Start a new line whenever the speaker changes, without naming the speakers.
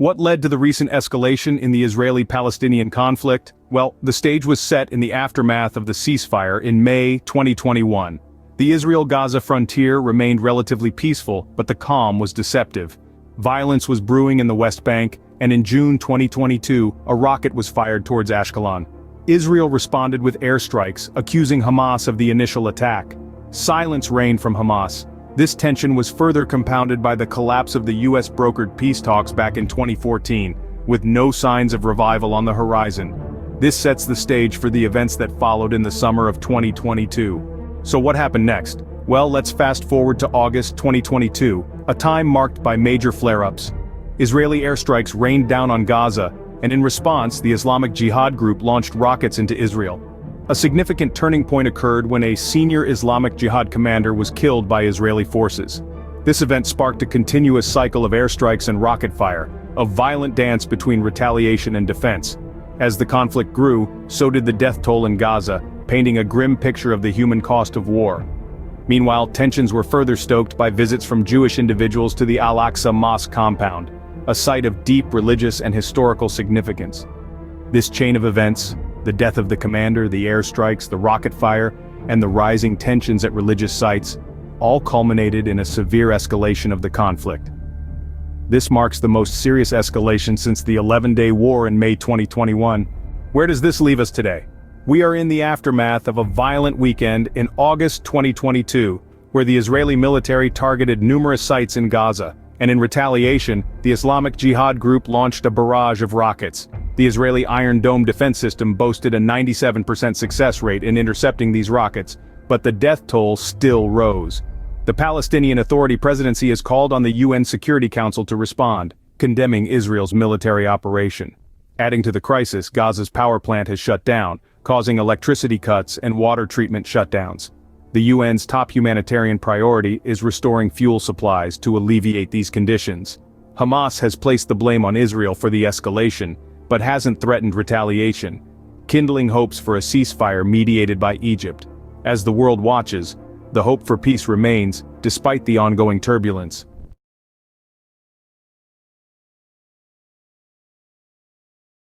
What led to the recent escalation in the Israeli-Palestinian conflict? Well, the stage was set in the aftermath of the ceasefire in May 2021. The Israel-Gaza frontier remained relatively peaceful, but the calm was deceptive. Violence was brewing in the West Bank, and in June 2022, a rocket was fired towards Ashkelon. Israel responded with airstrikes, accusing Hamas of the initial attack. Silence reigned from Hamas. This tension was further compounded by the collapse of the US-brokered peace talks back in 2014, with no signs of revival on the horizon. This sets the stage for the events that followed in the summer of 2022. So what happened next? Well, let's fast forward to August 2022, a time marked by major flare-ups. Israeli airstrikes rained down on Gaza, and in response, the Islamic Jihad group launched rockets into Israel. A significant turning point occurred when a senior Islamic Jihad commander was killed by Israeli forces. This event sparked a continuous cycle of airstrikes and rocket fire, a violent dance between retaliation and defense. As the conflict grew, so did the death toll in Gaza, painting a grim picture of the human cost of war. Meanwhile, tensions were further stoked by visits from Jewish individuals to the Al-Aqsa Mosque compound, a site of deep religious and historical significance. This chain of events, the death of the commander, the airstrikes, the rocket fire, and the rising tensions at religious sites, all culminated in a severe escalation of the conflict. This marks the most serious escalation since the 11-day war in May 2021. Where does this leave us today? We are in the aftermath of a violent weekend in August 2022, where the Israeli military targeted numerous sites in Gaza, and in retaliation, the Islamic Jihad group launched a barrage of rockets. The Israeli Iron Dome defense system boasted a 97% success rate in intercepting these rockets, but the death toll still rose. The Palestinian Authority presidency has called on the UN Security Council to respond, condemning Israel's military operation. Adding to the crisis, Gaza's power plant has shut down, causing electricity cuts and water treatment shutdowns. The UN's top humanitarian priority is restoring fuel supplies to alleviate these conditions. Hamas has placed the blame on Israel for the escalation, but hasn't threatened retaliation, kindling hopes for a ceasefire mediated by Egypt. As the world watches, the hope for peace remains, despite the ongoing turbulence.